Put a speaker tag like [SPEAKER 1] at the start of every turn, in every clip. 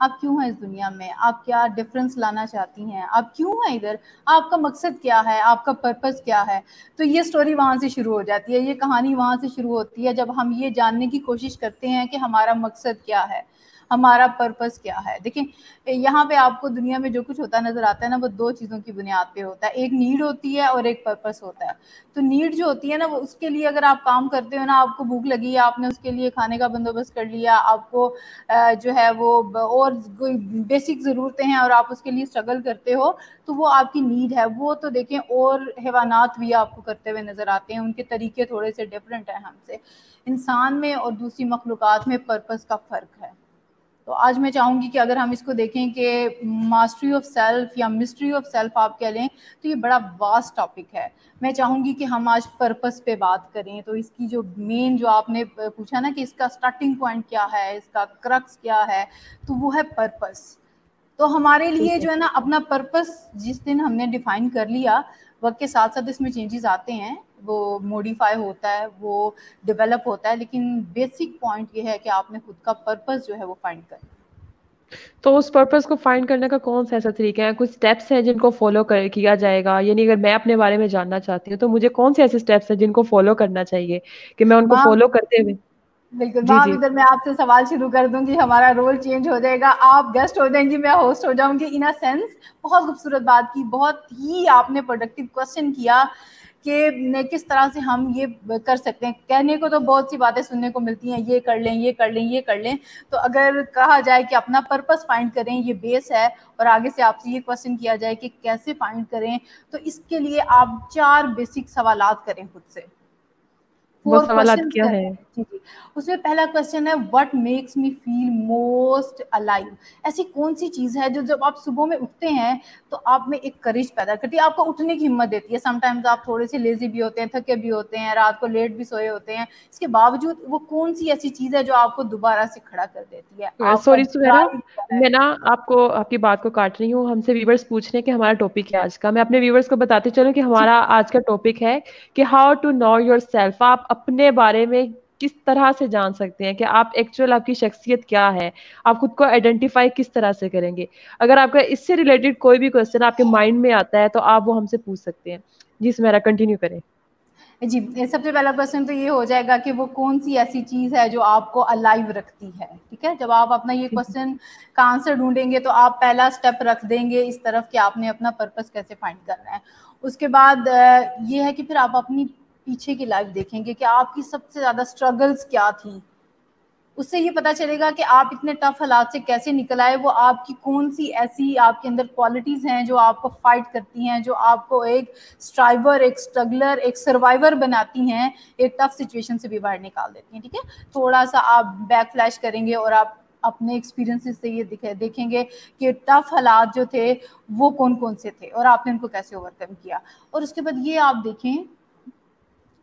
[SPEAKER 1] آپ کیوں ہیں اس دنیا میں, آپ کیا ڈفرینس لانا چاہتی ہیں, آپ کیوں ہیں ادھر, آپ کا مقصد کیا ہے, آپ کا پرپس کیا ہے. تو یہ سٹوری وہاں سے شروع ہو جاتی ہے, یہ کہانی وہاں سے شروع ہوتی ہے جب ہم یہ جاننے کی کوشش کرتے ہیں کہ ہمارا مقصد کیا ہے, ہمارا پرپس کیا ہے. دیکھیں یہاں پہ آپ کو دنیا میں جو کچھ ہوتا نظر آتا ہے نا, وہ دو چیزوں کی بنیاد پہ ہوتا ہے, ایک نیڈ ہوتی ہے اور ایک پرپس ہوتا ہے. تو نیڈ جو ہوتی ہے نا, وہ اس کے لیے اگر آپ کام کرتے ہو نا, آپ کو بھوک لگی ہے, آپ نے اس کے لیے کھانے کا بندوبست کر لیا, آپ کو جو ہے وہ اور کوئی بیسک ضرورتیں ہیں اور آپ اس کے لیے اسٹرگل کرتے ہو, تو وہ آپ کی نیڈ ہے. وہ تو دیکھیں اور حیوانات بھی آپ کو کرتے ہوئے نظر آتے ہیں, ان کے طریقے تھوڑے سے ڈفرینٹ ہیں ہم سے. انسان میں اور دوسری مخلوقات میں پرپس کا فرق ہے. تو آج میں چاہوں گی کہ اگر ہم اس کو دیکھیں کہ ماسٹری آف سیلف یا مسٹری آف سیلف آپ کہہ لیں, تو یہ بڑا واسٹ ٹاپک ہے. میں چاہوں گی کہ ہم آج پرپس پہ بات کریں. تو اس کی جو مین جو آپ نے پوچھا نا کہ اس کا سٹارٹنگ پوائنٹ کیا ہے, اس کا کرکس کیا ہے, تو وہ ہے پرپس. تو ہمارے لیے
[SPEAKER 2] ٹھیک ہے.
[SPEAKER 1] جو ہے نا اپنا پرپس جس دن ہم نے ڈیفائن کر لیا, وقت کے ساتھ ساتھ اس میں چینجز آتے ہیں, وہ موڈیفائی ہوتا ہے, وہ ڈیولپ ہوتا ہے, لیکن بیسک پوائنٹ یہ ہے کہ آپ نے خود کا پرپس جو ہے وہ فائنڈ کرنا.
[SPEAKER 2] تو اس پرپس کو فائنڈ کرنے کا کون سا ایسا طریقہ ہے, کچھ اسٹیپس ہیں جن کو فالو کیا جائے گا؟ یعنی اگر میں اپنے بارے میں جاننا چاہتی ہوں تو مجھے کون سے ایسے اسٹیپس ہیں جن کو فالو کرنا چاہیے کہ میں ان کو
[SPEAKER 1] مام
[SPEAKER 2] فالو کرتے ہوئے.
[SPEAKER 1] بالکل
[SPEAKER 2] جی
[SPEAKER 1] مام,
[SPEAKER 2] جی.
[SPEAKER 1] ادھر میں آپ سے سوال شروع کر دوں گی, ہمارا رول چینج ہو جائے گا, آپ گیسٹ ہو جائیں گی, میں ہوسٹ ہو جاؤں گی. ان اے سینس بہت خوبصورت بات کی, بہت ہی آپ نے پروڈکٹیو کوشچن کیا کہ کس طرح سے ہم یہ کر سکتے ہیں. کہنے کو تو بہت سی باتیں سننے کو ملتی ہیں, یہ کر لیں, یہ کر لیں, یہ کر لیں. تو اگر کہا جائے کہ اپنا پرپس فائنڈ کریں, یہ بیس ہے, اور آگے سے آپ سے یہ کوشچن کیا جائے کہ کیسے فائنڈ کریں, تو اس کے لیے آپ 4 بیسک سوالات کریں خود سے,
[SPEAKER 2] وہ
[SPEAKER 1] 4
[SPEAKER 2] سوالات
[SPEAKER 1] کوشچنز
[SPEAKER 2] کیا
[SPEAKER 1] کریں.
[SPEAKER 2] ہے؟
[SPEAKER 1] جی جی. اس میں پہلا کوشچن ہے, what makes me feel most alive. ایسی کون سی چیز ہے جو جب آپ صبح میں اٹھتے ہیں تو آپ میں ایک کریج پیدا کرتی ہے, آپ کو اٹھنے کی ہمت دیتی ہے. سم ٹائمز آپ تھوڑے سے لیزی بھی ہوتے ہیں, تھکے بھی ہوتے ہیں, رات کو لیٹ بھی سوئے ہوتے ہیں, اس کے باوجود وہ کون سی ایسی چیز ہے جو آپ کو دوبارہ سے کھڑا کر دیتی ہے, آپ کا
[SPEAKER 2] سوری سہیرا,
[SPEAKER 1] ڈرائیو کیا ہے.
[SPEAKER 2] میں نا آپ کی بات کو کاٹ رہی ہوں. ہم سے ویورز پوچھ رہے ہیں کہ ہمارا ٹاپک کیا ہے آج کا. میں اپنے ویورز کو بتاتی چلوں کہ ہمارا آج کا ٹاپک ہے کہ how to know yourself. آپ اپنے بارے میں کس طرح سے جان سکتے ہیں کہ آپ ایکچوئل آپ کی شخصیت کیا ہے, آپ خود کو آئیڈینٹیفائی کس طرح سے کریں گے. اگر آپ کا اس سے ریلیٹڈ کوئی بھی کوشچن آپ کے مائنڈ میں آتا ہے تو آپ وہ ہم سے پوچھ سکتے ہیں. جی سمیرا, کنٹینیو کریں.
[SPEAKER 1] جی, سب سے پہلا کوشچن تو یہ ہو جائے گا کہ وہ کون سی ایسی چیز ہے جو آپ کو الائیو رکھتی ہے. ٹھیک ہے, جب آپ اپنا یہ کوشچن کا آنسر ڈھونڈیں گے تو آپ پہلا اسٹیپ رکھ دیں گے اس طرف کہ آپ نے اپنا پرپس کیسے فائنڈ کرنا ہے. اس کے بعد یہ ہے کہ پھر آپ اپنی پیچھے کی لائف دیکھیں گے کہ آپ کی سب سے زیادہ اسٹرگلز کیا تھی. اس سے یہ پتا چلے گا کہ آپ اتنے ٹف حالات سے کیسے نکل آئے, وہ آپ کی کون سی ایسی آپ کے اندر کوالٹیز ہیں جو آپ کو فائٹ کرتی ہیں, جو آپ کو ایک اسٹرائیور, ایک اسٹرگلر, ایک سروائیور بناتی ہیں, ایک ٹف سچویشن سے بھی باہر نکال دیتی ہیں. ٹھیک ہے, تھوڑا سا آپ بیک فلیش کریں گے اور آپ اپنے ایکسپیرینس سے یہ دیکھیں گے کہ ٹف حالات جو تھے وہ کون کون سے تھے اور آپ نے ان کو کیسے اوور کم کیا. اور اس کے بعد یہ آپ دیکھیں,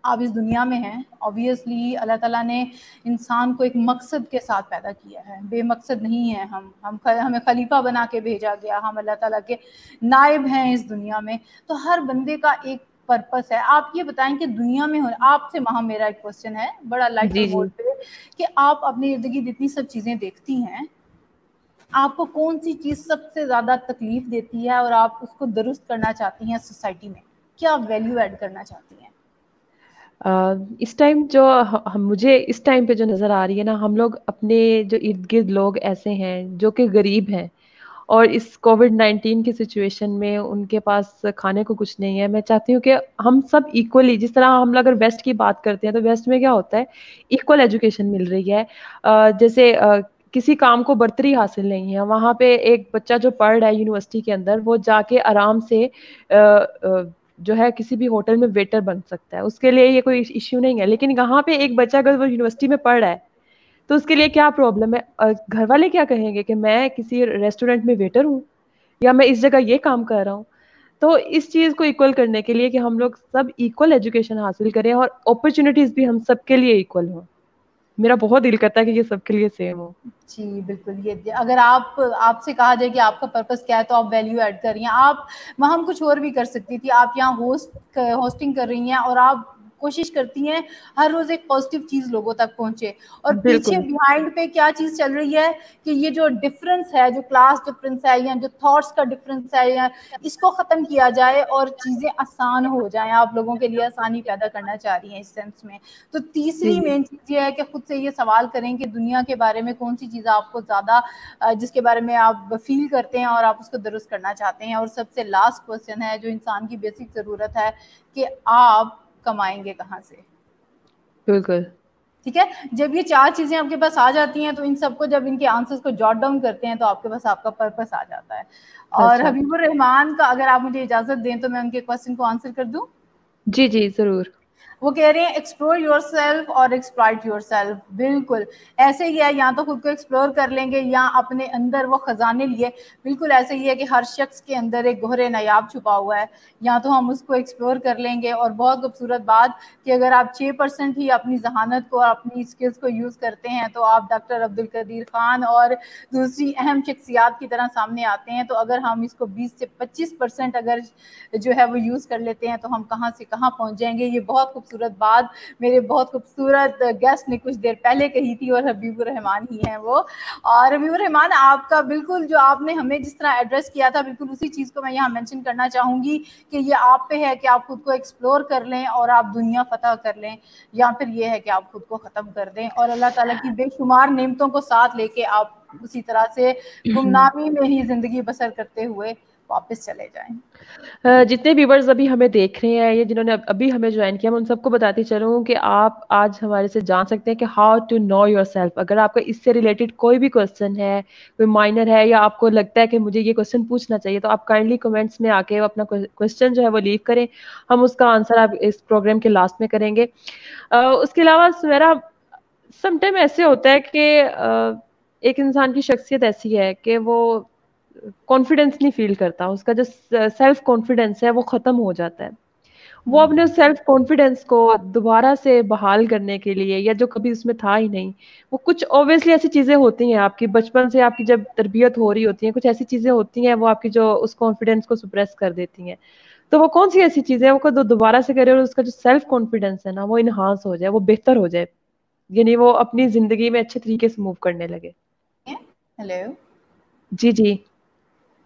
[SPEAKER 1] آپ اس دنیا میں ہیں, آبویسلی اللہ تعالیٰ نے انسان کو ایک مقصد کے ساتھ پیدا کیا ہے, بے مقصد نہیں ہے. ہمیں خلیفہ بنا کے بھیجا گیا, ہم اللہ تعالیٰ کے نائب ہیں اس دنیا میں. تو ہر بندے کا ایک پرپس ہے. آپ یہ بتائیں کہ دنیا میں آپ سے وہاں میرا ایک کوشچن ہے بڑا لائٹر
[SPEAKER 2] جی جی.
[SPEAKER 1] موڈ پہ, کہ آپ اپنے ارد گرد اتنی سب چیزیں دیکھتی ہیں, آپ کو کون سی چیز سب سے زیادہ تکلیف دیتی ہے اور آپ اس کو درست کرنا چاہتی ہیں سوسائٹی میں, کیا ویلیو ایڈ کرنا چاہتی ہیں؟
[SPEAKER 2] اس ٹائم جو مجھے اس ٹائم پہ جو نظر آ رہی ہے نا, ہم لوگ اپنے جو ارد گرد لوگ ایسے ہیں جو کہ غریب ہیں اور اس کووڈ-19 کی سچویشن میں ان کے پاس کھانے کو کچھ نہیں ہے. میں چاہتی ہوں کہ ہم سب ایکولی, جس طرح ہم اگر ویسٹ کی بات کرتے ہیں تو ویسٹ میں کیا ہوتا ہے, ایکول ایجوکیشن مل رہی ہے. جیسے کسی کام کو برتری حاصل نہیں ہے, وہاں پہ ایک بچہ جو پڑھ رہا ہے یونیورسٹی کے اندر, وہ جا کے آرام سے جو ہے کسی بھی ہوٹل میں ویٹر بن سکتا ہے, اس کے لیے یہ کوئی ایشو نہیں ہے. لیکن یہاں پہ ایک بچہ اگر وہ یونیورسٹی میں پڑھ رہا ہے تو اس کے لیے کیا پرابلم ہے؟ گھر والے کیا کہیں گے کہ میں کسی ریسٹورینٹ میں ویٹر ہوں یا میں اس جگہ یہ کام کر رہا ہوں. تو اس چیز کو ایکول کرنے کے لیے کہ ہم لوگ سب ایکول ایجوکیشن حاصل کریں اور اپرچونیٹیز بھی ہم سب کے لیے ایکول ہوں. میرا بہت دل کرتا ہے کہ یہ سب کے لیے سیم ہو.
[SPEAKER 1] جی بالکل. یہ اگر آپ سے کہا جائے کہ آپ کا پرپس کیا ہے تو آپ ویلیو ایڈ کر رہی ہیں. آپ وہاں ہم کچھ اور بھی کر سکتی تھی. آپ یہاں ہوسٹنگ کر رہی ہیں اور آپ کوشش کرتی ہیں ہر روز ایک پازیٹیو چیز لوگوں تک پہنچے, اور پیچھے
[SPEAKER 2] بالکل
[SPEAKER 1] بیہائنڈ پہ کیا چیز چل رہی ہے کہ یہ جو ڈفرینس ہے, جو کلاس ڈفرینس ہے یا جو تھاٹس کا ڈفرینس ہے, یا اس کو ختم کیا جائے اور چیزیں آسان ہو جائیں. آپ لوگوں کے لیے آسانی پیدا کرنا چاہ رہی ہیں اس سینس میں. تو
[SPEAKER 2] جی
[SPEAKER 1] تیسری
[SPEAKER 2] جی
[SPEAKER 1] مین چیز یہ ہے کہ خود سے یہ سوال کریں کہ دنیا کے بارے میں کون سی چیز آپ کو زیادہ جس کے بارے میں آپ فیل کرتے ہیں اور آپ اس کو درست کرنا چاہتے ہیں. اور سب سے لاسٹ کوسچن ہے جو انسان کی بیسک ضرورت ہے کہ آپ کمائیں گے کہاں سے.
[SPEAKER 2] بالکل
[SPEAKER 1] ٹھیک ہے, جب یہ چار چیزیں آپ کے پاس آ جاتی ہیں تو ان سب کو جب ان کے آنسرز کو جاٹ ڈاؤن کرتے ہیں تو آپ کے پاس آپ کا پرپس آ جاتا ہے. اور
[SPEAKER 2] اچھا
[SPEAKER 1] حبیب الرحمان کا اگر آپ مجھے اجازت دیں تو میں ان کے کوسچن کو آنسر کر دوں.
[SPEAKER 2] جی جی ضرور.
[SPEAKER 1] وہ کہہ رہے ہیں ایکسپلور یور سیلف اور ایکسپلائٹ یور سیلف. بالکل ایسے ہی ہے, یا تو خود کو ایکسپلور کر لیں گے یا اپنے اندر وہ خزانے لیے. بالکل ایسے ہی ہے کہ ہر شخص کے اندر ایک گوہر نایاب چھپا ہوا ہے, یا تو ہم اس کو ایکسپلور کر لیں گے. اور بہت خوبصورت بات کہ اگر آپ 6% ہی اپنی ذہانت کو اور اپنی اسکلس کو یوز کرتے ہیں تو آپ ڈاکٹر عبدالقدیر خان اور دوسری اہم شخصیات کی طرح سامنے آتے ہیں. تو اگر ہم اس کو 20 سے 25% اگر جو ہے وہ یوز کر لیتے ہیں تو ہم کہاں سے کہاں پہنچ جائیں گے. یہ بہت خوبصورت بات میرے بہت خوبصورت گیسٹ نے کچھ دیر پہلے کہی تھی, اور حبیب الرحمان ہی ہیں وہ. اور حبیب الرحمان آپ کا بالکل جو آپ نے ہمیں جس طرح ایڈریس کیا تھا بالکل اسی چیز کو میں یہاں مینشن کرنا چاہوں گی کہ یہ آپ پہ ہے کہ آپ خود کو ایکسپلور کر لیں اور آپ دنیا فتح کر لیں, یا پھر یہ ہے کہ آپ خود کو ختم کر دیں اور اللہ تعالیٰ کی بے شمار نعمتوں کو ساتھ لے کے آپ اسی طرح سے گمنامی میں ہی زندگی بسر کرتے ہوئے واپس چلے جائیں.
[SPEAKER 2] جتنے ویورز ابھی ہمیں دیکھ رہے ہیں یا جنہوں نے ابھی ہمیں جوائن کیا, میں ان سب کو بتاتی چلوں کہ آپ آج ہمارے سے جان سکتے ہیں کہ how to know yourself. اگر آپ کا اس سے ریلیٹڈ کوئی بھی کوسچن ہے, کوئی مائنر ہے, یا آپ کو لگتا ہے کہ مجھے یہ کوسچن پوچھنا چاہیے, تو آپ کائنڈلی کمنٹس میں آ کے اپنا کوسچن جو ہے وہ لیو کریں. ہم اس کا آنسر آپ اس پروگرام کے لاسٹ میں کریں گے. اس کے علاوہ میرا سم ٹائم ایسے ہوتا ہے کہ ایک انسان کی شخصیت ایسی ہے کہ وہ کانفیڈینس نہیں فیل کرتا, اس کا جو سیلف کانفیڈینس ہے وہ ختم ہو جاتا ہے. وہ اپنے سیلف کانفیڈینس کو دوبارہ سے بحال کرنے کے لیے, یا جو کبھی اس میں تھا ہی نہیں, وہ کچھ اوبویسلی ایسی چیزیں ہوتی ہیں آپ کی بچپن سے, آپ کی جب تربیت ہو رہی ہوتی ہیں, کچھ ایسی چیزیں ہوتی ہیں وہ آپ کی جو اس کانفیڈینس کو سپریس کر دیتی ہیں. تو وہ کون سی ایسی چیزیں وہ دوبارہ سے کرے اور اس کا جو سیلف کانفیڈینس ہے نا وہ انہانس ہو جائے, وہ بہتر ہو جائے, یعنی وہ اپنی زندگی میں اچھے طریقے سے موو کرنے لگے.
[SPEAKER 1] ہیلو
[SPEAKER 2] جی جی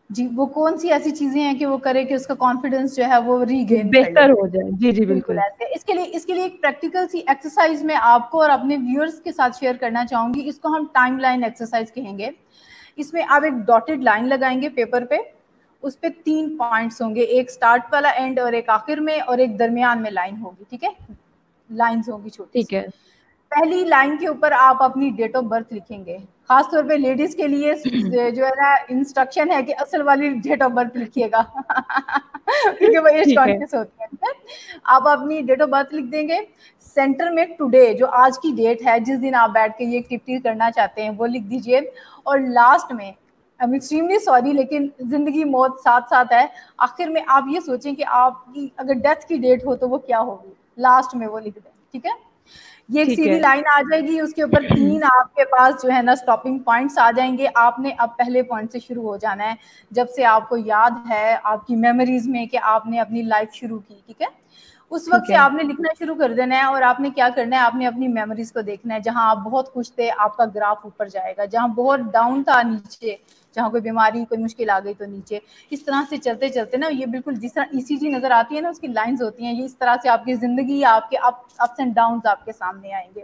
[SPEAKER 1] جی, وہ کون سی ایسی چیزیں ہیں کہ وہ کرے کہ اس کا کانفیڈنس جو ہے وہ ری گین کر لے.
[SPEAKER 2] بہتر ہو جائے. جی جی
[SPEAKER 1] بالکل
[SPEAKER 2] بالکل.
[SPEAKER 1] ایسے. اس کے لیے ایک پریکٹیکل سی ایکسرسائز میں آپ کو اور اپنے ویورز کے ساتھ شیئر کرنا چاہوں گی. اس کو ہم ٹائم لائن ایکسرسائز کہیں گے. اس میں آپ ایک ڈاٹڈ لائن لگائیں گے پیپر پہ, اس پہ 3 پوائنٹس ہوں گے, ایک سٹارٹ والا اینڈ اور ایک آخر میں اور ایک درمیان میں لائن ہوگی. ٹھیک ہے, لائنز ہوں گی چھوٹی
[SPEAKER 2] ٹھیک
[SPEAKER 1] سی.
[SPEAKER 2] ہے.
[SPEAKER 1] پہلی لائن کے اوپر آپ اپنی ڈیٹ آف برتھ لکھیں گے. خاص طور پہ لیڈیز کے لیے جو ہے نا انسٹرکشن ہے کہ اصل والی ڈیٹ آف برتھ لکھیے گا کیونکہ وہ ایج
[SPEAKER 2] ٹھیک ہے.
[SPEAKER 1] کانشیس ہوتی ہیں. آپ اپنی ڈیٹ آف برتھ لکھ دیں گے. سینٹر میں ٹوڈے جو آج کی ڈیٹ ہے, جس دن آپ بیٹھ کے یہ ایکٹیویٹی کرنا چاہتے ہیں, وہ لکھ دیجئے. اور لاسٹ میں I'm extremely sorry لیکن زندگی موت ساتھ ساتھ ہے, آخر میں آپ یہ سوچیں کہ آپ کی اگر ڈیتھ کی ڈیٹ ہو تو وہ کیا ہوگی, لاسٹ میں وہ لکھ دیں. ٹھیک ہے, یہ ایک
[SPEAKER 2] ٹھیک
[SPEAKER 1] سیدھی
[SPEAKER 2] ہے.
[SPEAKER 1] لائن آ جائے گی, اس کے اوپر 3 آپ کے پاس جو ہے نا اسٹاپنگ پوائنٹس آ جائیں گے. آپ نے اب پہلے پوائنٹ سے شروع ہو جانا ہے جب سے آپ کو یاد ہے آپ کی میموریز میں کہ آپ نے اپنی لائف شروع کی. ٹھیک ہے, اس وقت
[SPEAKER 2] ٹھیک
[SPEAKER 1] سے
[SPEAKER 2] ہے.
[SPEAKER 1] آپ نے لکھنا شروع کر دینا ہے. اور آپ نے کیا کرنا ہے, آپ نے اپنی میموریز کو دیکھنا ہے. جہاں آپ بہت خوش تھے آپ کا گراف اوپر جائے گا, جہاں بہت ڈاؤن تھا نیچے, جہاں کوئی بیماری کوئی مشکل آ گئی تو نیچے. اس طرح سے چلتے چلتے نا, یہ بالکل جس طرح ECG نظر آتی ہے نا, اس کی لائنز ہوتی ہیں, یہ اس طرح سے آپ کی زندگی, آپ کے اپس اینڈ ڈاؤنز آپ کے سامنے آئیں گے.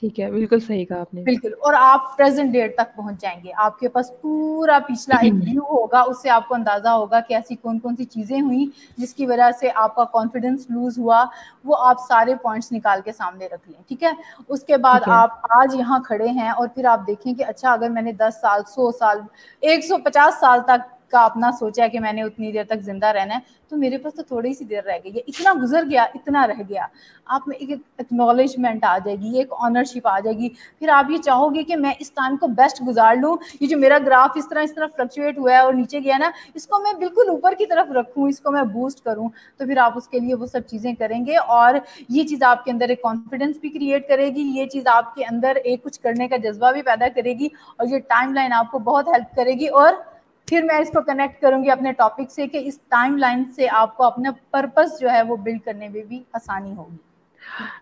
[SPEAKER 2] ٹھیک ہے, بالکل صحیح کہا آپ نے.
[SPEAKER 1] بالکل, اور آپ پریزنٹ ڈیٹ تک پہنچ جائیں گے. آپ کے پاس پورا پچھلا ایک ویو ہوگا, اس سے آپ کو اندازہ ہوگا کہ ایسی کون کون سی چیزیں ہوئیں جس کی وجہ سے آپ کا کانفیڈنس لوز ہوا. وہ آپ سارے پوائنٹس نکال کے سامنے رکھ لیں. ٹھیک ہے, اس کے بعد
[SPEAKER 2] ٹھیک ہے.
[SPEAKER 1] آپ آج یہاں کھڑے ہیں اور پھر آپ دیکھیں کہ اچھا اگر میں نے 10 سال 100 سال 150 سال تک کا اپنا سوچا ہے کہ میں نے اتنی دیر تک زندہ رہنا ہے, تو میرے پاس تو تھوڑی سی دیر رہ گئی ہے, اتنا گزر گیا, اتنا رہ گیا. آپ میں ایک ایکنالجمنٹ آ جائے گی, ایک آنرشپ آ جائے گی. پھر آپ یہ چاہو گے کہ میں اس ٹائم کو بیسٹ گزار لوں. یہ جو میرا گراف اس طرح فلکچویٹ ہوا ہے اور نیچے گیا نا, اس کو میں بالکل اوپر کی طرف رکھوں, اس کو میں بوسٹ کروں. تو پھر آپ اس کے لیے وہ سب چیزیں کریں گے, اور یہ چیز آپ کے اندر ایک کانفیڈنس بھی کریٹ کرے گی. یہ چیز آپ کے اندر ایک کچھ کرنے کا جذبہ بھی پیدا کرے گی, اور یہ ٹائم لائن آپ کو بہت ہیلپ کرے گی. اور پھر میں اس کو کنیکٹ کروں گی اپنے ٹاپک سے کہ اس ٹائم لائن سے آپ کو اپنا پرپس جو ہے وہ بلڈ کرنے میں بھی آسانی ہوگی.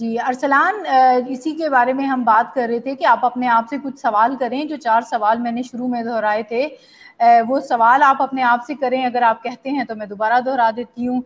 [SPEAKER 1] جی ارسلان، اسی کے بارے میں ہم بات کر رہے تھے کہ آپ اپنے آپ سے کچھ سوال کریں. جو 4 سوال میں نے شروع میں دہرائے تھے وہ سوال آپ اپنے آپ سے کریں. اگر آپ کہتے ہیں تو میں دوبارہ دہرا دیتی ہوں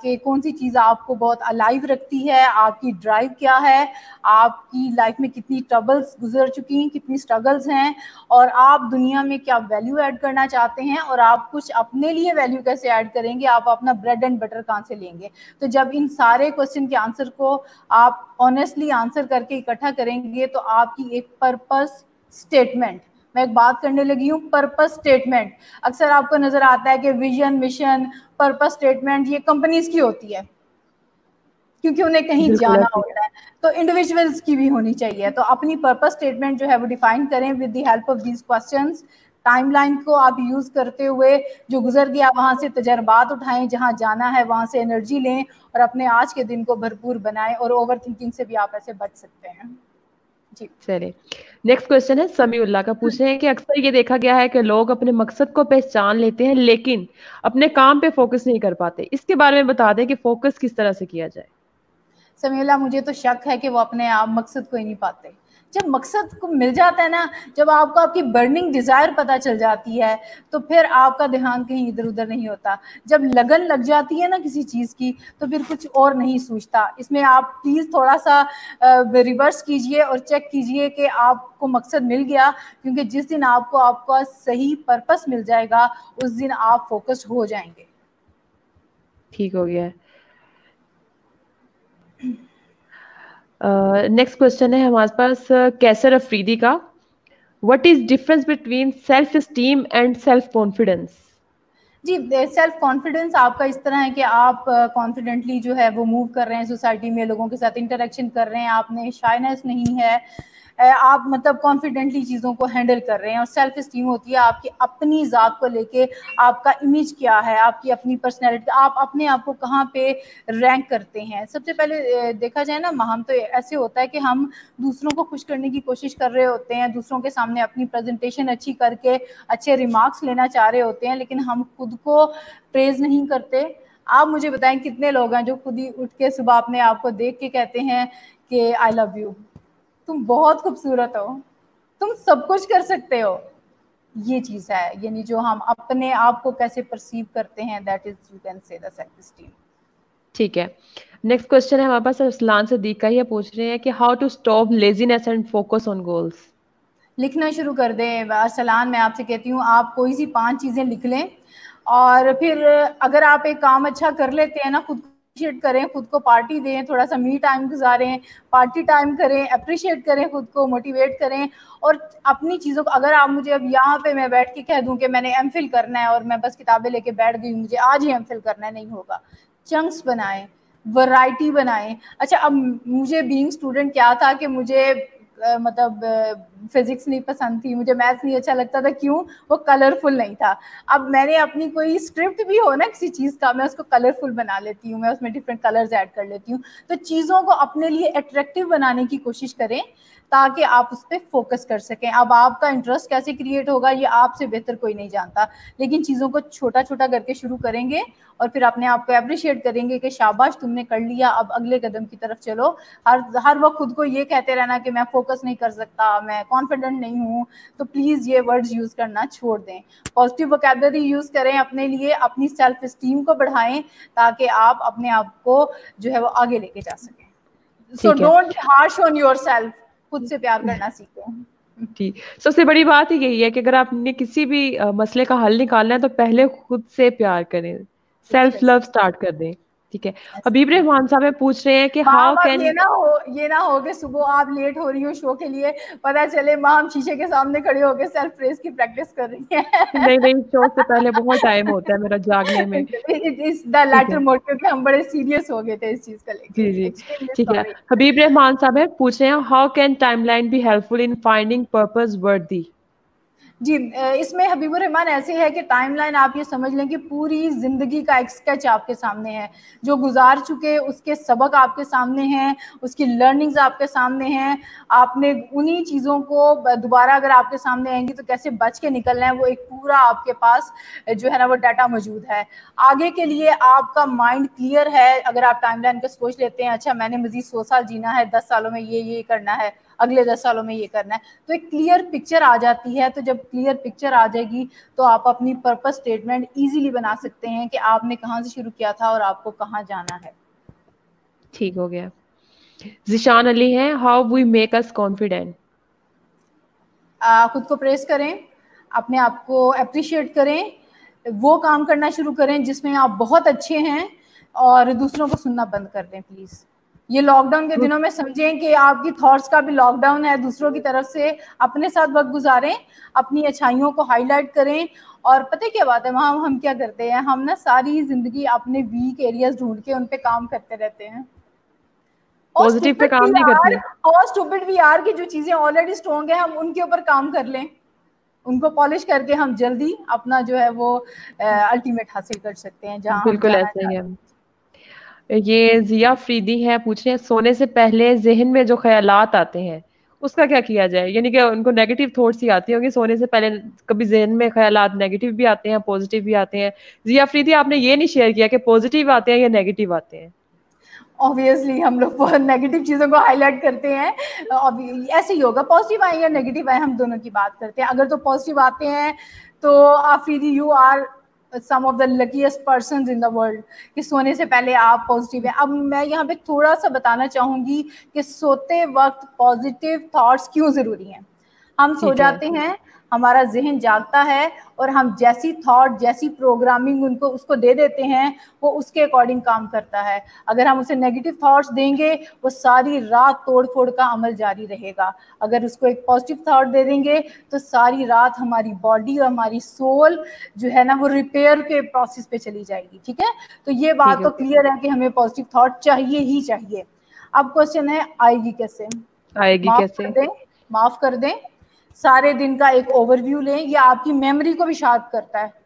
[SPEAKER 1] کہ کون سی چیز آپ کو بہت الائیو رکھتی ہے, آپ کی ڈرائیو کیا ہے, آپ کی لائف میں کتنی ٹربلز گزر چکی ہیں, کتنی سٹرگلز ہیں, اور آپ دنیا میں کیا ویلیو ایڈ کرنا چاہتے ہیں, اور آپ کچھ اپنے لیے ویلیو کیسے ایڈ کریں گے, آپ اپنا بریڈ اینڈ بٹر کہاں سے لیں گے. تو جب ان سارے کوسچن کے آنسر کو آپ آنیسٹلی آنسر کر کے اکٹھا کریں گے تو آپ کی ایک پرپس اسٹیٹمنٹ, میں ایک بات کرنے لگی ہوں, پرپس اسٹیٹمنٹ. اکثر آپ کو نظر آتا ہے کہ ویژن, مشن, پرپس اسٹیٹمنٹ یہ کمپنیز کی ہوتی ہے کیونکہ انہیں کہیں
[SPEAKER 2] بالکل
[SPEAKER 1] جانا
[SPEAKER 2] ٹھیک ہے.
[SPEAKER 1] ہوتا ہے. تو انڈیویجولس کی بھی ہونی چاہیے. تو اپنی پرپس اسٹیٹمنٹ جو ہے وہ ڈیفائن کریں with the help of these questions. Time line کو آپ یوز کرتے ہوئے جو گزر گیا وہاں سے تجربات اٹھائیں, جہاں جانا ہے وہاں سے انرجی لیں, اور اپنے آج کے دن کو بھرپور بنائیں. اور اوور تھنکنگ سے بھی آپ ایسے بچ سکتے ہیں. جی
[SPEAKER 2] چلے نیکسٹ کوشچن ہے سمیع اللہ کا. پوچھ رہے ہیں کہ اکثر یہ دیکھا گیا ہے کہ لوگ اپنے مقصد کو پہچان لیتے ہیں لیکن اپنے کام پہ فوکس نہیں کر پاتے. اس کے بارے میں بتا دیں کہ فوکس کس طرح سے کیا جائے.
[SPEAKER 1] سمیع اللہ, مجھے تو شک ہے کہ وہ اپنے آپ مقصد کو ہی نہیں پاتے. جب مقصد کو مل جاتا ہے نا, جب آپ کو آپ کی برننگ ڈیزائر پتہ چل جاتی ہے تو پھر آپ کا دھیان کہیں ادھر ادھر نہیں ہوتا. جب لگن لگ جاتی ہے نا کسی چیز کی تو پھر کچھ اور نہیں سوچتا. اس میں آپ پلیز تھوڑا سا ریورس کیجئے اور چیک کیجئے کہ آپ کو مقصد مل گیا, کیونکہ جس دن آپ کا صحیح پرپس مل جائے گا اس دن آپ فوکسڈ ہو جائیں گے.
[SPEAKER 2] ٹھیک ہو گیا ہے. نیکسٹ کوشچن ہے ہمارے پاس کیسر افریدی کا. What is difference between self esteem and self confidence.
[SPEAKER 1] جی سیلف کانفیڈنس آپ کا اس طرح ہے کہ آپ کانفیڈنٹلی جو ہے وہ موو کر رہے ہیں سوسائٹی میں, لوگوں کے ساتھ انٹریکشن کر رہے ہیں, آپ میں شائنس نہیں ہے, آپ مطلب کانفیڈنٹلی چیزوں کو ہینڈل کر رہے ہیں. اور سیلف اسٹیم ہوتی ہے آپ کی اپنی ذات کو لے کے, آپ کا امیج کیا ہے, آپ کی اپنی پرسنالٹی, آپ اپنے آپ کو کہاں پہ رینک کرتے ہیں. سب سے پہلے دیکھا جائے نا, ہم تو ایسے ہوتا ہے کہ ہم دوسروں کو خوش کرنے کی کوشش کر رہے ہوتے ہیں, دوسروں کے سامنے اپنی پریزنٹیشن اچھی کر کے اچھے ریمارکس لینا چاہ رہے ہوتے ہیں, لیکن ہم خود کو پریز نہیں کرتے. آپ مجھے بتائیں کتنے لوگ ہیں جو خود ہی اٹھ کے صبح اپنے آپ کو دیکھ کے کہتے ہیں کہ آئی لو یو, تم بہت خوبصورت ہو, تم سب کچھ کر سکتے ہو. یہ چیز ہے, یعنی جو ہم اپنے آپ کو کیسے پرسیو کرتے ہیں, that is you can say the self esteem.
[SPEAKER 2] ٹھیک ہے. نیکسٹ کوشچن ہے ہمارے پاس ارسلان صدیق کا. یہ پوچھ رہے ہیں کہ how to stop laziness and focus on goals.
[SPEAKER 1] لکھنا شروع کر دیں. ارسلان, میں آپ سے کہتی ہوں آپ کوئی سی 5 چیزیں لکھ لیں, اور پھر اگر آپ ایک کام اچھا کر لیتے ہیں نا, خود کو اپریشیٹ کریں, خود کو پارٹی دیں, تھوڑا سا می ٹائم گزاریں, پارٹی ٹائم کریں, اپریشیٹ کریں, خود کو موٹیویٹ کریں. اور اپنی چیزوں کو, اگر آپ مجھے اب یہاں پہ میں بیٹھ کے کہہ دوں کہ میں نے ایم فل کرنا ہے اور میں بس کتابیں لے کے بیٹھ گئی ہوں, مجھے آج ہی ایم فل کرنا ہے, نہیں ہوگا. چنکس بنائیں, ورائٹی بنائیں. اچھا, اب مجھے بینگ اسٹوڈنٹ کیا تھا کہ مجھے مطلب فزکس نہیں پسند تھی, مجھے میتھس نہیں اچھا لگتا تھا. کیوں؟ وہ کلرفل نہیں تھا. اب میں نے اپنی کوئی اسکرپٹ بھی ہو نا کسی چیز کا, میں اس کو کلرفل بنا لیتی ہوں, میں اس میں ڈفرینٹ کلرز ایڈ کر لیتی ہوں. تو چیزوں کو اپنے لیے اٹریکٹیو بنانے کی کوشش کریں تاکہ آپ اس پہ فوکس کر سکیں. اب آپ کا انٹرسٹ کیسے کریٹ ہوگا یہ آپ سے بہتر کوئی نہیں جانتا, لیکن چیزوں کو چھوٹا چھوٹا کر کے شروع کریں گے اور پھر اپنے آپ کو اپریشیٹ کریں گے کہ شاباش تم نے کر لیا, اب اگلے قدم کی طرف چلو. ہر وقت خود کو یہ کہتے رہنا کہ میں فوکس نہیں کر سکتا, میں کانفیڈنٹ نہیں ہوں, تو پلیز یہ ورڈز یوز کرنا چھوڑ دیں. پازیٹیو ووکیبلری یوز کریں اپنے لیے, اپنی سیلف اسٹیم کو بڑھائیں تاکہ آپ اپنے آپ کو جو ہے وہ آگے لے کے جا سکیں. سو
[SPEAKER 2] ٹھیک ہے.
[SPEAKER 1] Don't be harsh on yourself, خود سے پیار کرنا سیکھیں.
[SPEAKER 2] ٹھیک. سب سے بڑی بات ہی یہی ہے کہ اگر آپ نے کسی بھی مسئلے کا حل نکالنا ہے تو پہلے خود سے پیار کریں, سیلف لو اسٹارٹ کر دیں. ٹھیک ہے. حبیب رحمان صاحب پوچھ رہے ہیں کہ ہاؤ
[SPEAKER 1] مام اب
[SPEAKER 2] کین.
[SPEAKER 1] یہ نہ ہو کہ صبح آپ لیٹ ہو رہی ہو شو کے لیے, پتہ چلے مام شیشے کے سامنے کھڑے ہو کے سیلف پریز کی پریکٹس کر رہی ہیں.
[SPEAKER 2] نہیں نہیں, شو سے پہلے بہت ٹائم ہوتا ہے میرا جاگنے میں.
[SPEAKER 1] اس دا
[SPEAKER 2] ٹھیک ہے.
[SPEAKER 1] لیٹر موڈ, کیونکہ ہم بڑے سیریس ہو گئے تھے اس چیز کو لے کے.
[SPEAKER 2] جی جی
[SPEAKER 1] ایکسٹریملی
[SPEAKER 2] ٹھیک ہے.
[SPEAKER 1] سوری.
[SPEAKER 2] حبیب رحمان صاحب پوچھ رہے ہیں how can timeline be helpful in finding purpose worthy.
[SPEAKER 1] جی اس میں حبیب الرحمان ایسے ہے کہ ٹائم لائن آپ یہ سمجھ لیں کہ پوری زندگی کا ایک اسکیچ آپ کے سامنے ہے، جو گزار چکے اس کے سبق آپ کے سامنے ہیں، اس کی لرننگز آپ کے سامنے ہیں، آپ نے انہی چیزوں کو دوبارہ اگر آپ کے سامنے آئیں گی تو کیسے بچ کے نکلنا ہے، وہ ایک پورا آپ کے پاس جو ہے نا وہ ڈیٹا موجود ہے. آگے کے لیے آپ کا مائنڈ کلیئر ہے اگر آپ ٹائم لائن کا سوچ لیتے ہیں اچھا میں نے مزید 100 سال جینا ہے، 10 سالوں میں یہ کرنا ہے، اگلے 10 سالوں میں یہ کرنا ہے، تو ایک کلیئر پکچر آ جاتی ہے. تو جب کلیئر پکچر آ جائے گی تو آپ اپنی پرپس اسٹیٹمنٹ ایزیلی بنا سکتے ہیں کہ آپ نے کہاں سے شروع کیا تھا اور آپ کو کہاں جانا ہے.
[SPEAKER 2] ٹھیک ہو گیا. ذیشان علی ہے، how we make us confident.
[SPEAKER 1] خود کو پریس کریں، اپنے آپ کو اپریشیٹ کریں، وہ کام کرنا شروع کریں جس میں آپ بہت اچھے ہیں، اور دوسروں کو سننا بند کر دیں پلیز. یہ لاک ڈاؤن کے دنوں میں سمجھیں کہ آپ کی تھاٹس کا بھی لاک ڈاؤن ہے، دوسروں کی طرف سے اپنے ساتھ وقت گزاریں، اپنی اچھائیوں کو ہائی لائٹ کریں. اور پتہ کیا بات ہے، وہاں ہم کیا کرتے ہیں، ہم نا ساری زندگی اپنے ویک ایریاز ڈھونڈ کے ان پہ کام کرتے رہتے ہیں.
[SPEAKER 2] پازیٹیو پہ کام نہیں کرتے.
[SPEAKER 1] کی جو چیزیں آلریڈی اسٹرانگ ہیں ہم ان کے اوپر کام کر لیں، ان کو پالش کر کے ہم جلدی اپنا جو ہے وہ الٹیمیٹ حاصل کر سکتے ہیں جہاں ہم
[SPEAKER 2] بالکل
[SPEAKER 1] جانا
[SPEAKER 2] ایسا ہی
[SPEAKER 1] چاہتے
[SPEAKER 2] ہے.
[SPEAKER 1] ہیں.
[SPEAKER 2] یہ ضیا فریدی ہے، پوچھ رہے ہیں سونے سے پہلے ذہن میں جو خیالات آتے ہیں اس کا کیا کیا جائے؟ یعنی کہ ان کو نیگیٹو تھاٹس ہی آتی ہوں گی سونے سے پہلے، کبھی ذہن میں خیالات نیگیٹو بھی آتے ہیں پازیٹیو بھی آتے ہیں. ضیا فریدی آپ نے یہ نہیں شیئر کیا کہ پازیٹیو آتے ہیں یا نیگیٹو آتے ہیں.
[SPEAKER 1] obviously ہم لوگ بہت نیگیٹو چیزوں کو ہائی لائٹ کرتے ہیں، ایسے ہی ہوگا، پازیٹیو آئے یا نیگیٹو آئے ہم دونوں کی بات کرتے ہیں. اگر تو پازیٹیو آتے ہیں تو Afridi you are some of the luckiest persons in the world کہ سونے سے پہلے آپ پازیٹیو ہیں. اب میں یہاں پہ تھوڑا سا بتانا چاہوں گی کہ سوتے وقت پازیٹیو تھاٹس کیوں ضروری ہیں. ہم سو
[SPEAKER 2] ٹھیک ہے.
[SPEAKER 1] جاتے ہیں، ہمارا ذہن جاگتا ہے اور ہم جیسی تھاٹ جیسی پروگرامنگ ان کو اس کو دے دیتے ہیں وہ اس کے اکارڈنگ کام کرتا ہے. اگر ہم اسے نیگیٹو تھاٹس دیں گے وہ ساری رات توڑ پھوڑ کا عمل جاری رہے گا. اگر اس کو ایک پازیٹیو تھاٹ دے دیں گے تو ساری رات ہماری باڈی اور ہماری سول جو ہے نا وہ ریپیئر کے پروسیس پہ چلی جائے گی. ٹھیک ہے، تو یہ
[SPEAKER 2] ٹھیک
[SPEAKER 1] بات
[SPEAKER 2] ہے.
[SPEAKER 1] تو کلیئر ہے کہ ہمیں پازیٹیو تھاٹ چاہیے ہی چاہیے. اب کوشچن ہے آئے گی کیسے؟
[SPEAKER 2] آئے گی
[SPEAKER 1] معاف
[SPEAKER 2] کیسے؟
[SPEAKER 1] کر دیں، معاف کر دیں، سارے دن کا ایک اوور ویو لیں، یہ آپ کی میموری کو بھی شارپ کرتا ہے.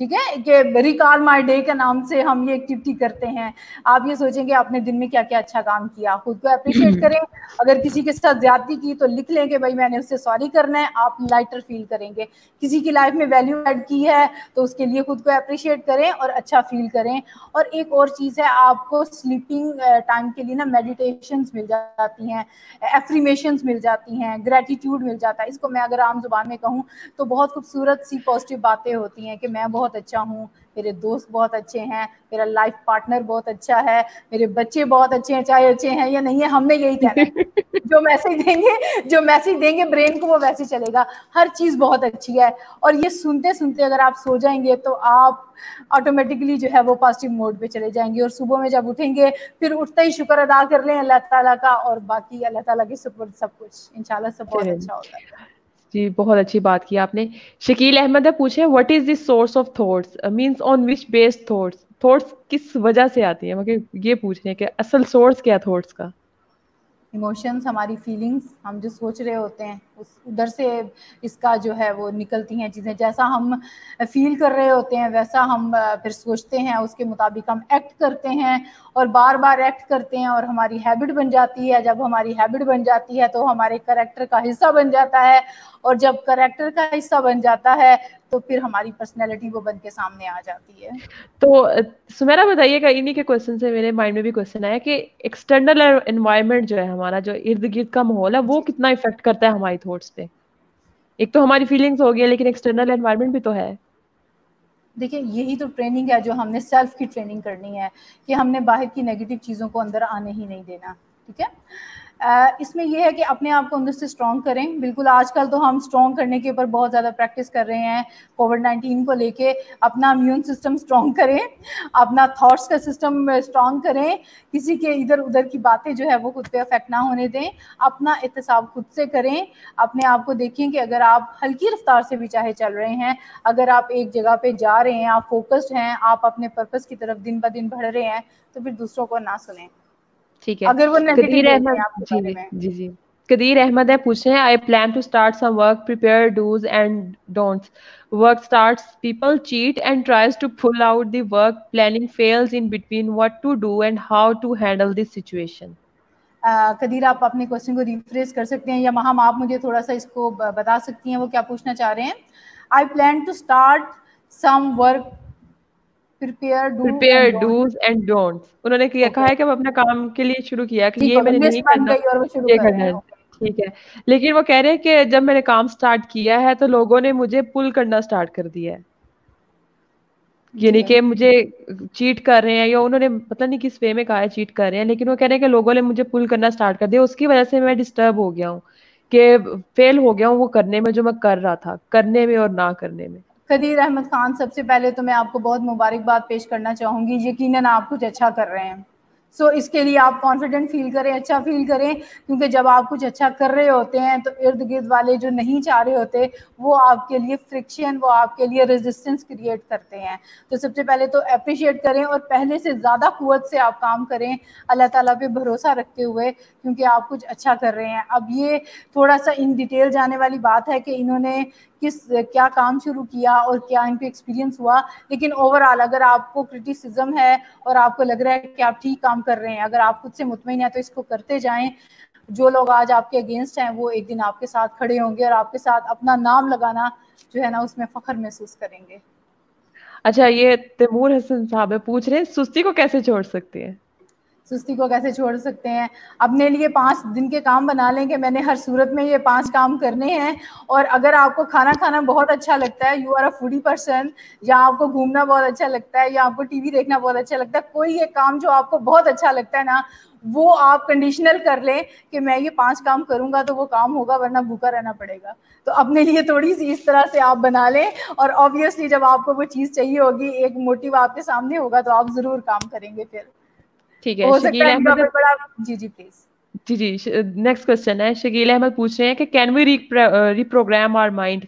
[SPEAKER 1] ٹھیک ہے کہ ریکال مائی ڈے کے نام سے ہم یہ ایکٹیویٹی کرتے ہیں. آپ یہ سوچیں کہ آپ نے دن میں کیا کیا اچھا کام کیا، خود کو اپریشیٹ کریں. اگر کسی کے ساتھ زیادتی کی تو لکھ لیں کہ بھائی میں نے اس سے سوری کرنا ہے، آپ لائٹر فیل کریں گے. کسی کی لائف میں ویلیو ایڈ کی ہے تو اس کے لیے خود کو اپریشیٹ کریں اور اچھا فیل کریں. اور ایک اور چیز ہے، آپ کو سلیپنگ ٹائم کے لیے نا میڈیٹیشنز مل جاتی ہیں، ایفریمیشنز مل جاتی ہیں، گریٹیٹیوڈ مل جاتا ہے. اس کو میں اگر عام زبان میں کہوں تو بہت خوبصورت سی پازیٹیو باتیں ہوتی ہیں کہ میں بہت اچھا ہوں، میرے دوست بہت اچھے ہیں، میرا لائف پارٹنر بہت اچھا ہے، میرے بچے بہت اچھے ہیں، چاہے اچھے ہیں یا نہیں ہے ہم نے یہی کہنا ہے. جو میسج دیں گے برین کو وہ ویسے چلے گا. ہر چیز بہت اچھی ہے. اور یہ سنتے سنتے اگر آپ سو جائیں گے تو آپ آٹومیٹکلی جو ہے وہ پازیٹیو موڈ پہ چلے جائیں گے. اور صبح میں جب اٹھیں گے پھر اٹھتے ہی شکر ادا کر لیں اللہ تعالیٰ کا، اور باقی اللہ تعالیٰ کے سپورٹ سب کچھ انشاءاللہ سب بہت اچھا ہوتا ہے.
[SPEAKER 2] جی بہت اچھی بات کی آپ نے. شکیل احمد ہے، پوچھے what is the source of thoughts means on which based thoughts. Thoughts کس وجہ سے آتی ہیں، مطلب یہ پوچھ رہے ہیں کہ اصل سورس کیا تھاٹس کا.
[SPEAKER 1] ایموشنز، ہماری فیلنگز، ہم جو سوچ رہے ہوتے ہیں ادھر سے اس کا جو ہے وہ نکلتی ہیں چیزیں. جیسا ہم فیل کر رہے ہوتے ہیں ویسا ہم پھر سوچتے ہیں، اس کے مطابق ہم ایکٹ کرتے ہیں اور بار بار ایکٹ کرتے ہیں اور ہماری ہیبٹ بن جاتی ہے. جب ہماری ہیبٹ بن جاتی ہے تو ہمارے کریکٹر کا حصہ بن جاتا ہے، اور جب کریکٹر کا حصہ بن جاتا ہے تو پھر ہماری پرسنالٹی وہ بن کے سامنے آ جاتی ہے.
[SPEAKER 2] تو سمیرا بتائیے گا، انہی کے کوشچن سے میرے مائنڈ میں بھی کوشچن آیا کہ ایکسٹرنل انوائرمنٹ جو ہے ہمارا، جو ارد گرد کا ماحول ہے، وہ
[SPEAKER 1] جی
[SPEAKER 2] کتنا افیکٹ کرتا ہے ہماری تھاٹس پہ. ایک تو ہماری فیلنگس ہو گیا لیکن ایکسٹرنل انوائرمنٹ بھی تو ہے.
[SPEAKER 1] دیکھیں یہی تو ٹریننگ ہے جو ہم نے سیلف کی ٹریننگ کرنی ہے کہ ہم نے باہر کی نیگیٹو چیزوں کو اندر آنے ہی نہیں دینا. ٹھیک ہے، اس میں یہ ہے کہ اپنے آپ کو اندر سے اسٹرانگ کریں. بالکل آج کل تو ہم اسٹرانگ کرنے کے اوپر بہت زیادہ پریکٹس کر رہے ہیں کووڈ-19 کو لے کے. اپنا امیون سسٹم اسٹرانگ کریں، اپنا تھاٹس کا سسٹم اسٹرانگ کریں، کسی کے ادھر ادھر کی باتیں جو ہے وہ خود پہ افیکٹ نہ ہونے دیں. اپنا احتساب خود سے کریں. اپنے آپ کو دیکھیں کہ اگر آپ ہلکی رفتار سے بھی چاہے چل رہے ہیں، اگر آپ ایک جگہ پہ جا رہے ہیں، آپ فوکسڈ ہیں، آپ اپنے پرپس کی طرف دن بہ دن بڑھ رہے ہیں، تو پھر دوسروں کو نہ سنیں
[SPEAKER 2] ٹھیک ہے.
[SPEAKER 1] اگر وہ نیگیٹو
[SPEAKER 2] قدیر
[SPEAKER 1] بولتے
[SPEAKER 2] احمد،
[SPEAKER 1] ہیں آپ کے
[SPEAKER 2] جی
[SPEAKER 1] بارے میں.
[SPEAKER 2] جی جی قدیر احمد ہے پوچھ رہے ہیں I plan to start some work, prepare do's and don'ts. Work starts, people cheat and tries to pull out the work, planning fails in between, what to do and how to handle this situation.
[SPEAKER 1] قدیر آپ اپنے question کو rephrase کر سکتے ہیں یا مہم آپ مجھے تھوڑا سا اس کو بتا سکتی ہیں وہ کیا پوچھنا چاہ رہے ہیں. I plan to start some work, prepare
[SPEAKER 2] do's and don'ts. انہوں نے کہا ہے کہ وہ اپنا کام کے لیے شروع کیا کہ
[SPEAKER 1] ٹھیک
[SPEAKER 2] یہ
[SPEAKER 1] ہو
[SPEAKER 2] میں
[SPEAKER 1] گیا,
[SPEAKER 2] نے
[SPEAKER 1] لسٹ
[SPEAKER 2] نہیں
[SPEAKER 1] بن
[SPEAKER 2] کرنا,
[SPEAKER 1] گئی اور وہ شروع
[SPEAKER 2] یہ
[SPEAKER 1] کر رہے
[SPEAKER 2] کرنا
[SPEAKER 1] ہیں.
[SPEAKER 2] ہے. ٹھیک ہے, لیکن وہ کہہ رہے ہیں کہ جب میں نے کام سٹارٹ کیا ہے تو لوگوں نے مجھے پل کرنا سٹارٹ کر دیا ہے, یعنی
[SPEAKER 1] جی
[SPEAKER 2] کہ مجھے چیٹ کر رہے ہیں, یا انہوں نے پتہ نہیں کس وے میں کہا ہے چیٹ کر رہے ہیں, لیکن وہ کہہ رہے ہیں کہ لوگوں نے مجھے پل کرنا سٹارٹ کر دیا, اس کی وجہ سے میں ڈسٹرب ہو گیا ہوں, کہ فیل ہو گیا ہوں وہ کرنے میں جو میں کر رہا تھا, کرنے میں اور نہ کرنے میں.
[SPEAKER 1] قدیر احمد خان, سب سے پہلے تو میں آپ کو بہت مبارکباد پیش کرنا چاہوں گی, یقیناً آپ کچھ اچھا کر رہے ہیں. سو اس کے لیے آپ کانفیڈنٹ فیل کریں, اچھا فیل کریں, کیونکہ جب آپ کچھ اچھا کر رہے ہوتے ہیں تو ارد گرد والے جو نہیں چاہ رہے ہوتے وہ آپ کے لیے فرکشن, وہ آپ کے لیے ریزسٹنس کریٹ کرتے ہیں. تو سب سے پہلے تو اپریشیٹ کریں اور پہلے سے زیادہ قوت سے آپ کام کریں, اللہ تعالیٰ پہ بھروسہ رکھتے ہوئے, کیونکہ آپ کچھ اچھا کر رہے ہیں. اب یہ تھوڑا سا ان ڈیٹیل جانے والی بات ہے کہ انہوں نے کیا کام شروع کیا اور کیا ان کو ایکسپیرینس ہوا, لیکن اوور آل اگر آپ کو کرٹیسزم ہے اور آپ کو لگ رہا ہے کہ آپ ٹھیک کام کر رہے ہیں, اگر آپ خود سے مطمئن ہیں تو اس کو کرتے جائیں. جو لوگ آج آپ کے اگینسٹ ہیں وہ ایک دن آپ کے ساتھ کھڑے ہوں گے اور آپ کے ساتھ اپنا نام لگانا جو ہے نا اس میں فخر محسوس کریں گے.
[SPEAKER 2] اچھا, یہ تیمور حسن صاحب پوچھ رہے ہیں سستی کو کیسے چھوڑ سکتے ہیں؟
[SPEAKER 1] سستی کو کیسے چھوڑ سکتے ہیں؟ اپنے لیے 5 دن کے کام بنا لیں کہ میں نے ہر صورت میں یہ 5 کام کرنے ہیں. اور اگر آپ کو کھانا کھانا بہت اچھا لگتا ہے, you are a foodie person, یا آپ کو گھومنا بہت اچھا لگتا ہے, یا آپ کو ٹی وی دیکھنا بہت اچھا لگتا ہے, کوئی ایک کام جو آپ کو بہت اچھا لگتا ہے نا, وہ آپ کنڈیشنل کر لیں کہ میں یہ 5 کام کروں گا تو وہ کام ہوگا, ورنہ بھوکا رہنا پڑے گا. تو اپنے لیے تھوڑی سی اس طرح سے آپ بنا لیں, اور آبویسلی جب آپ کو وہ چیز چاہیے ہوگی, ایک موٹیو آپ کے سامنے ہوگا, تو آپ ضرور کام کریں گے. پھر
[SPEAKER 2] ٹھیک ہے.
[SPEAKER 1] ہو سکتا
[SPEAKER 2] شکیل
[SPEAKER 1] ہے
[SPEAKER 2] احمد
[SPEAKER 1] بڑا جی پلیز.
[SPEAKER 2] جی نیکسٹ کوسچن ہے, شکیل احمد پوچھ رہے ہیں کہ کین وی ریپروگرام آور مائنڈ,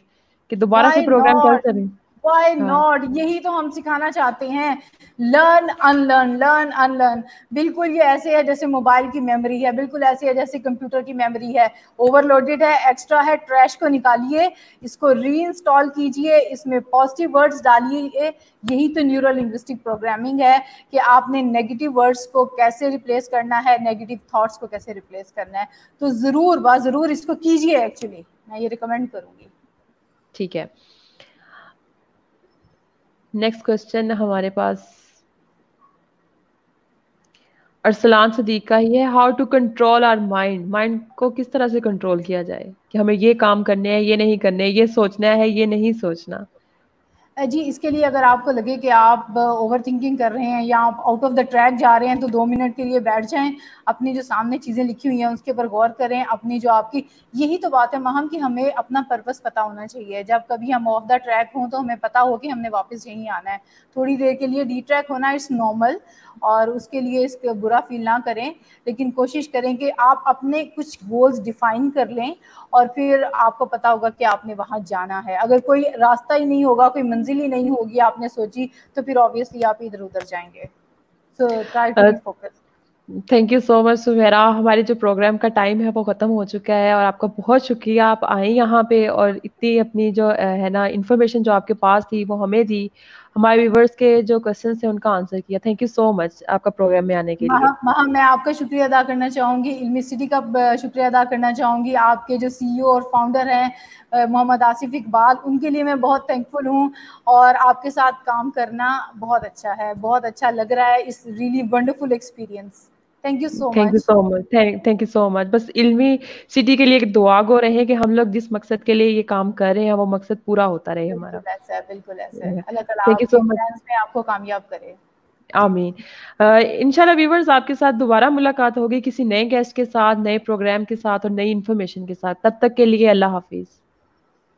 [SPEAKER 2] کہ دوبارہ سے
[SPEAKER 1] وائی
[SPEAKER 2] پروگرام کر
[SPEAKER 1] ناٹ,
[SPEAKER 2] سکیں؟
[SPEAKER 1] وائی
[SPEAKER 2] ہاں,
[SPEAKER 1] ناٹ, یہی تو ہم سکھانا چاہتے ہیں. Learn in learn, learn in learn. بالکل یہ ایسے ہے جیسے موبائل کی میموری ہے, بالکل ایسے ہے جیسے کمپیوٹر کی میموری ہے, اوور لوڈیڈ ہے, ایکسٹرا ہے, ٹریش کو نکالیے, اس کو ری انسٹال کیجئے, اس میں پازیٹیو ورڈز ڈالیے. یہی تو نیورو لنگوسٹک پروگرامنگ ہے, کہ آپ نے نیگیٹو ورڈز کو کیسے ریپلیس کرنا ہے, نیگیٹو تھاٹس کو کیسے ریپلیس کرنا ہے. تو ضرور اس کو کیجئے, ایکچولی میں یہ ریکمینڈ کروں گی.
[SPEAKER 2] ٹھیک ہے. نیکسٹ کوسچن ہمارے پاس ارسلان صدیق کا ہی ہے, how to control our mind, mind کو کس طرح سے کنٹرول کیا جائے, کہ ہمیں یہ کام کرنے ہیں, یہ نہیں کرنے, یہ سوچنا ہے, یہ نہیں سوچنا.
[SPEAKER 1] جی اس کے لیے اگر آپ کو لگے کہ آپ اوور تھنکنگ کر رہے ہیں یا آپ آؤٹ آف دا ٹریک جا رہے ہیں, تو 2 منٹ کے لیے بیٹھ جائیں, اپنی جو سامنے چیزیں لکھی ہوئی ہیں اس کے اوپر غور کریں. اپنی جو آپ کی, یہی تو بات ہے مہم کہ ہمیں اپنا پرپس پتا ہونا چاہیے. جب کبھی ہم آف دا ٹریک ہوں تو ہمیں پتا ہو کہ ہم نے واپس یہیں آنا ہے. تھوڑی دیر کے لیے ڈی ٹریک ہونا اٹس نارمل, اور اس کے لیے اس کو برا فیل نہ کریں, لیکن کوشش کریں کہ آپ اپنے کچھ گولز ڈیفائن کر لیں, اور پھر آپ کو پتا ہوگا کہ آپ نے وہاں جانا ہے. اگر کوئی راستہ ہی نہیں ہوگا, کوئی منزل ہی نہیں ہوگی آپ نے سوچی, تو پھر آبویسلی آپ ادھر ادھر جائیں گے. So try to be focus.
[SPEAKER 2] Thank you so much Sameera, ہمارے جو پروگرام کا ٹائم ہے وہ ختم ہو چکا ہے, اور آپ کا بہت شکریہ, آپ آئیں یہاں پہ اور اتنی اپنی جو ہے نا انفارمیشن جو آپ کے پاس تھی وہ ہمیں دی, ہمارے ویورس کے جو کوسچنس تھے ان کا آنسر کیا. تھینک یو سو مچ آپ کا پروگرام میں آنے کے لیے.
[SPEAKER 1] میں آپ کا شکریہ ادا کرنا چاہوں گی, علمی سٹی کا شکریہ ادا کرنا چاہوں گی. آپ کے جو سی ای او اور فاؤنڈر ہیں محمد آصف اقبال, ان کے لیے میں بہت تھینکفل ہوں, اور آپ کے ساتھ کام کرنا بہت اچھا ہے, بہت اچھا لگ رہا ہے. It's really wonderful experience. Thank you so
[SPEAKER 2] thank you
[SPEAKER 1] much.
[SPEAKER 2] So much, thank you so much. بس علمی سٹی کے لیے ایک دعا گو رہے کہ ہم لوگ جس مقصد کے لیے یہ کام کر رہے ہیں وہ مقصد پورا ہوتا رہے ہمارا.
[SPEAKER 1] بالکل ایسا ہے, بالکل ایسا ہے. اللہ تعالیٰ
[SPEAKER 2] تھینک یو
[SPEAKER 1] آپ کے
[SPEAKER 2] سو مچ.
[SPEAKER 1] پلانس میں آپ کو کامیاب کرے.
[SPEAKER 2] آمین. انشاءاللہ ویورز آپ کے ساتھ دوبارہ ملاقات ہوگی کسی نئے گیسٹ کے ساتھ, نئے پروگرام کے ساتھ اور نئی انفارمیشن کے ساتھ. تب تک کے لیے اللہ حافظ.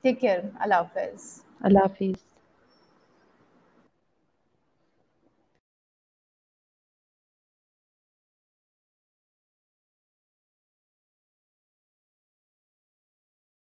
[SPEAKER 1] Take care. اللہ حافظ.
[SPEAKER 2] اللہ حافظ.